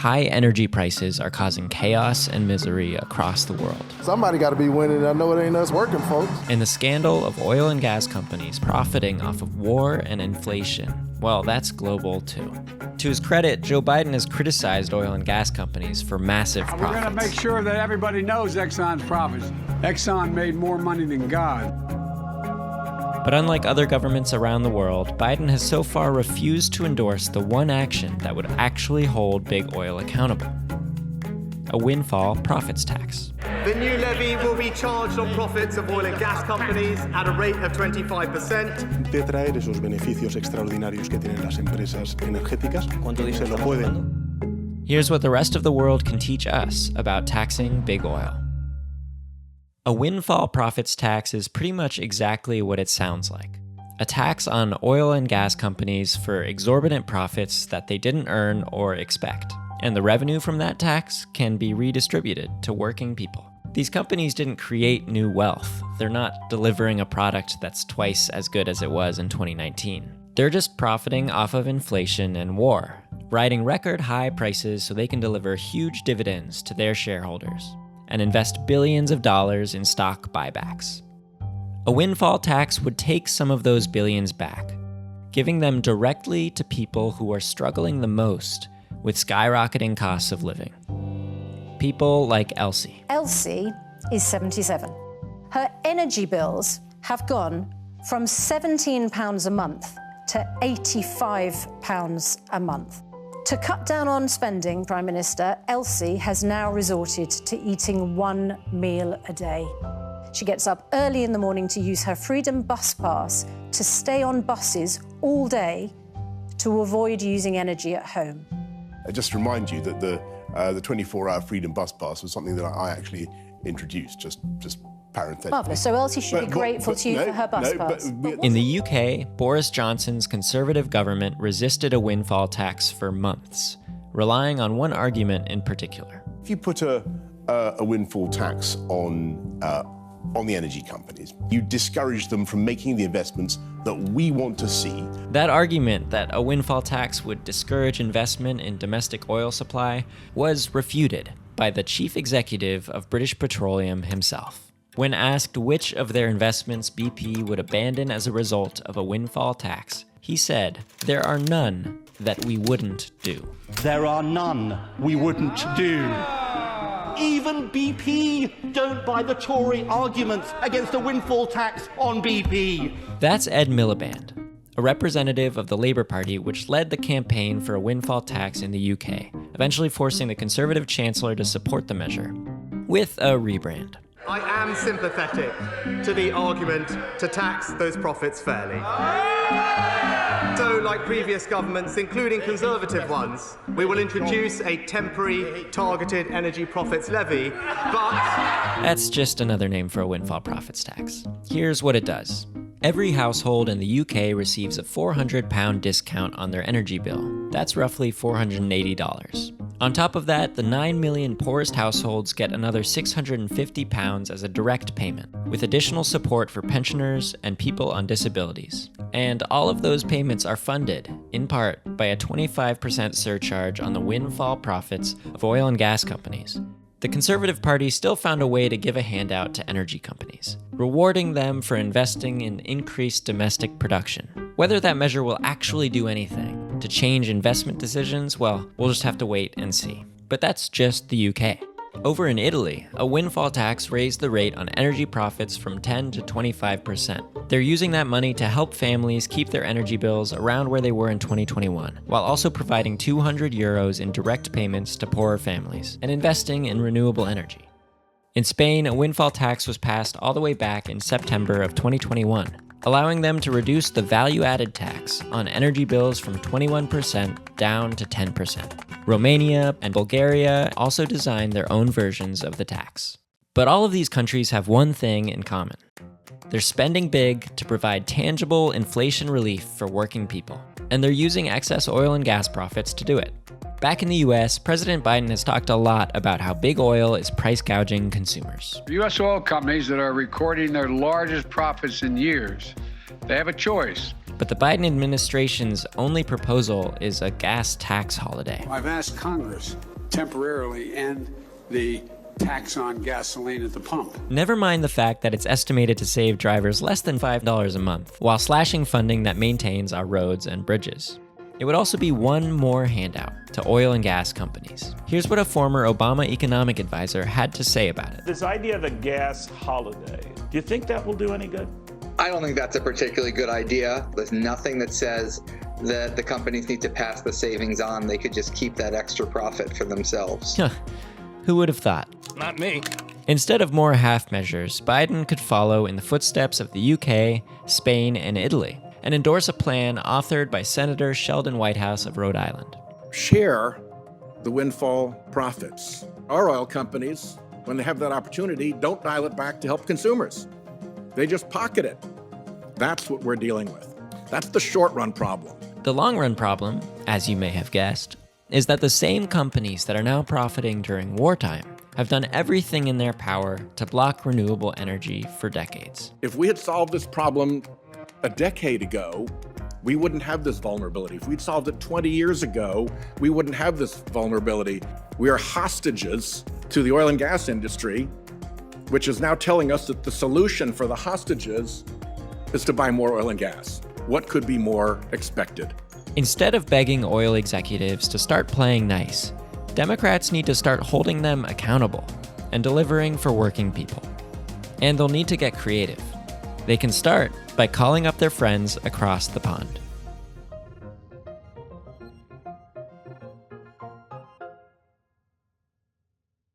high energy prices are causing chaos and misery across the world. Somebody got to be winning. I know it ain't us working folks. And the scandal of oil and gas companies profiting off of war and inflation, well, that's global too. To his credit, Joe Biden has criticized oil and gas companies for massive profits. We're going to make sure that everybody knows Exxon's profits. Exxon made more money than God. But unlike other governments around the world, Biden has so far refused to endorse the one action that would actually hold big oil accountable: a windfall profits tax. The new levy will be charged on profits of oil and gas companies at a rate of 25%. De traer esos beneficios extraordinarios que tienen las empresas energéticas, se lo pueden. Here's what the rest of the world can teach us about taxing big oil. A windfall profits tax is pretty much exactly what it sounds like. A tax on oil and gas companies for exorbitant profits that they didn't earn or expect. And the revenue from that tax can be redistributed to working people. These companies didn't create new wealth. They're not delivering a product that's twice as good as it was in 2019. They're just profiting off of inflation and war, riding record high prices so they can deliver huge dividends to their shareholders and invest billions of dollars in stock buybacks. A windfall tax would take some of those billions back, giving them directly to people who are struggling the most with skyrocketing costs of living. People like Elsie. Elsie is 77. Her energy bills have gone from £17 a month to £85 a month. To cut down on spending, Prime Minister, Elsie has now resorted to eating one meal a day. She gets up early in the morning to use her Freedom Bus Pass to stay on buses all day to avoid using energy at home. I just remind you that the 24-hour Freedom Bus Pass was something that I actually introduced, just parenthetically. Marvellous. So Elsie should be grateful to you for her bus pass. In the UK, Boris Johnson's Conservative government resisted a windfall tax for months, relying on one argument in particular. If you put a windfall tax on the energy companies, you discourage them from making the investments that we want to see. That argument that a windfall tax would discourage investment in domestic oil supply was refuted by the chief executive of British Petroleum himself. When asked which of their investments BP would abandon as a result of a windfall tax, he said, "There are none that we wouldn't do." There are none we wouldn't do. Even BP don't buy the Tory arguments against a windfall tax on BP. That's Ed Miliband, a representative of the Labour Party which led the campaign for a windfall tax in the UK, eventually forcing the Conservative Chancellor to support the measure, with a rebrand. I am sympathetic to the argument to tax those profits fairly. So, like previous governments, including Conservative ones, we will introduce a temporary targeted energy profits levy, but... That's just another name for a windfall profits tax. Here's what it does. Every household in the UK receives a £400 discount on their energy bill. That's roughly $480. On top of that, the 9 million poorest households get another £650 as a direct payment, with additional support for pensioners and people on disabilities. And all of those payments are funded, in part, by a 25% surcharge on the windfall profits of oil and gas companies. The Conservative Party still found a way to give a handout to energy companies, rewarding them for investing in increased domestic production. Whether that measure will actually do anything to change investment decisions, well, we'll just have to wait and see. But that's just the UK. Over in Italy, a windfall tax raised the rate on energy profits from 10 to 25%. They're using that money to help families keep their energy bills around where they were in 2021, while also providing €200 in direct payments to poorer families and investing in renewable energy. In Spain, a windfall tax was passed all the way back in September of 2021, allowing them to reduce the value-added tax on energy bills from 21% down to 10%. Romania and Bulgaria also designed their own versions of the tax. But all of these countries have one thing in common. They're spending big to provide tangible inflation relief for working people, and they're using excess oil and gas profits to do it. Back in the US, President Biden has talked a lot about how big oil is price gouging consumers. U.S. oil companies that are recording their largest profits in years, they have a choice. But the Biden administration's only proposal is a gas tax holiday. I've asked Congress temporarily end the tax on gasoline at the pump. Never mind the fact that it's estimated to save drivers less than $5 a month, while slashing funding that maintains our roads and bridges. It would also be one more handout to oil and gas companies. Here's what a former Obama economic advisor had to say about it. This idea of a gas holiday, do you think that will do any good? I don't think that's a particularly good idea. There's nothing that says that the companies need to pass the savings on. They could just keep that extra profit for themselves. Who would have thought? Not me. Instead of more half measures, Biden could follow in the footsteps of the UK, Spain, and Italy, and endorse a plan authored by Senator Sheldon Whitehouse of Rhode Island. Share the windfall profits. Our oil companies, when they have that opportunity, don't dial it back to help consumers. They just pocket it. That's what we're dealing with. That's the short-run problem. The long-run problem, as you may have guessed, is that the same companies that are now profiting during wartime have done everything in their power to block renewable energy for decades. If we had solved this problem a decade ago, we wouldn't have this vulnerability. If we'd solved it 20 years ago, we wouldn't have this vulnerability. We are hostages to the oil and gas industry, which is now telling us that the solution for the hostages is to buy more oil and gas. What could be more expected? Instead of begging oil executives to start playing nice, Democrats need to start holding them accountable and delivering for working people. And they'll need to get creative. They can start by calling up their friends across the pond.